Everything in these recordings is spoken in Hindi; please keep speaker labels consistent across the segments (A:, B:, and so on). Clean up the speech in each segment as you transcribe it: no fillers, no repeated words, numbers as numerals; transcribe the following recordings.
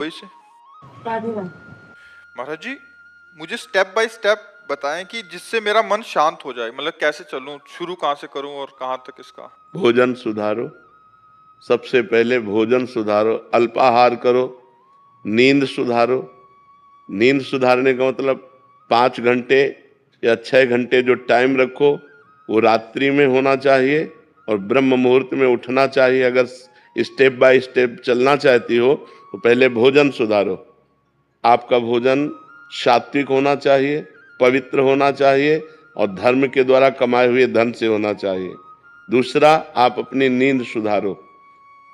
A: वही से।
B: राधे राधे।
A: महाराज जी, मुझे स्टेप बाय स्टेप बताएं कि जिससे मेरा मन शांत हो जाए, मतलब कैसे चलूं, शुरू कहाँ से करूं और कहाँ तक इसका।
C: भोजन सुधारो। सबसे पहले भोजन सुधारो, अल्पाहार करो, नींद सुधारो। नींद सुधारने का मतलब 5 घंटे या 6 घंटे जो टाइम रखो वो रात्रि में होना चाहिए और ब्रह्म मुहूर्त में उठना चाहिए। अगर स्टेप बाय स्टेप चलना चाहती हो तो पहले भोजन सुधारो। आपका भोजन सात्विक होना चाहिए, पवित्र होना चाहिए और धर्म के द्वारा कमाए हुए धन से होना चाहिए। दूसरा, आप अपनी नींद सुधारो।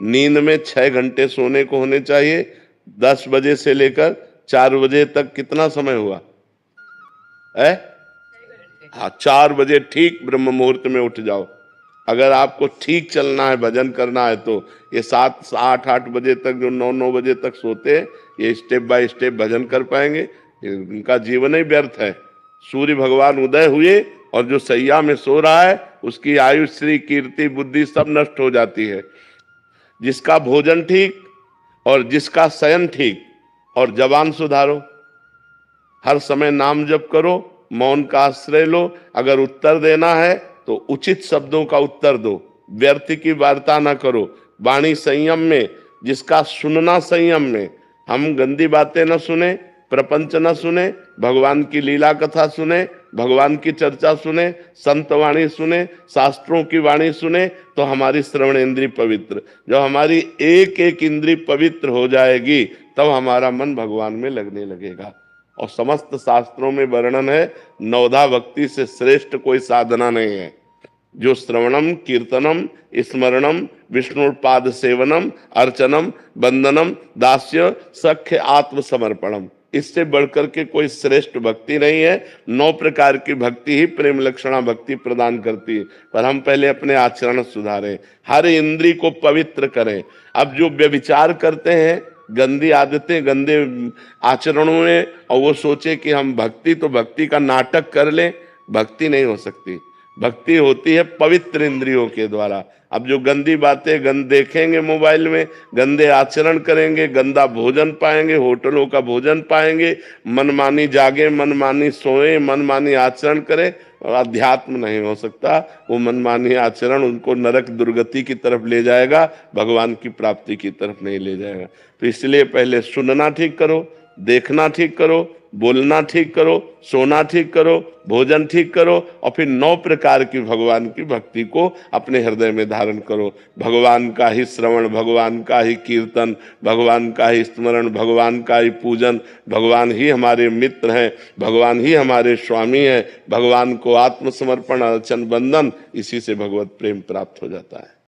C: नींद में 6 घंटे सोने को होने चाहिए। 10 बजे से लेकर 4 बजे तक कितना समय हुआ है? हाँ, 4 बजे ठीक ब्रह्म मुहूर्त में उठ जाओ। अगर आपको ठीक चलना है, भजन करना है, तो ये 7, 8, 8 बजे तक जो 9, 9 बजे तक सोते हैं, ये स्टेप बाय स्टेप भजन कर पाएंगे। इनका जीवन ही व्यर्थ है। सूर्य भगवान उदय हुए और जो सैया में सो रहा है उसकी आयु, श्री, कीर्ति, बुद्धि सब नष्ट हो जाती है। जिसका भोजन ठीक और जिसका शयन ठीक और जबान सुधारो। हर समय नाम जप करो, मौन का आश्रय लो। अगर उत्तर देना है तो उचित शब्दों का उत्तर दो, व्यर्थ की वार्ता ना करो। वाणी संयम में, जिसका सुनना संयम में। हम गंदी बातें न सुने, प्रपंच न सुने, भगवान की लीला कथा सुने, भगवान की चर्चा सुने, संत वाणी सुने, शास्त्रों की वाणी सुने, तो हमारी श्रवण इंद्री पवित्र। जब हमारी एक एक इंद्री पवित्र हो जाएगी तब हमारा मन भगवान में लगने लगेगा। और समस्त शास्त्रों में वर्णन है, नवधा भक्ति से श्रेष्ठ कोई साधना नहीं है। जो श्रवणम, कीर्तनम, स्मरणम, विष्णुपाद सेवनम, अर्चनम, वंदनम, दास्य, सख्य, आत्मसमर्पणम, इससे बढ़कर के कोई श्रेष्ठ भक्ति नहीं है। 9 प्रकार की भक्ति ही प्रेम लक्षणा भक्ति प्रदान करती है। पर हम पहले अपने आचरण सुधारें, हर इंद्री को पवित्र करें। अब जो व्यभिचार करते हैं, गंदी आदतें, गंदे आचरणों में, और वो सोचे कि हम भक्ति, तो भक्ति का नाटक कर लें, भक्ति नहीं हो सकती। भक्ति होती है पवित्र इंद्रियों के द्वारा। अब जो गंदी बातें देखेंगे मोबाइल में, गंदे आचरण करेंगे, गंदा भोजन पाएंगे, होटलों का भोजन पाएंगे, मनमानी जागे, मनमानी सोए, मनमानी आचरण करें, अध्यात्म नहीं हो सकता। वो मनमानी आचरण उनको नरक दुर्गति की तरफ ले जाएगा, भगवान की प्राप्ति की तरफ नहीं ले जाएगा। तो इसलिए पहले सुनना ठीक करो, देखना ठीक करो, बोलना ठीक करो, सोना ठीक करो, भोजन ठीक करो, और फिर 9 प्रकार की भगवान की भक्ति को अपने हृदय में धारण करो। भगवान का ही श्रवण, भगवान का ही कीर्तन, भगवान का ही स्मरण, भगवान का ही पूजन। भगवान ही हमारे मित्र हैं, भगवान ही हमारे स्वामी हैं। भगवान को आत्मसमर्पण, अर्चन, वंदन, इसी से भगवत प्रेम प्राप्त हो जाता है।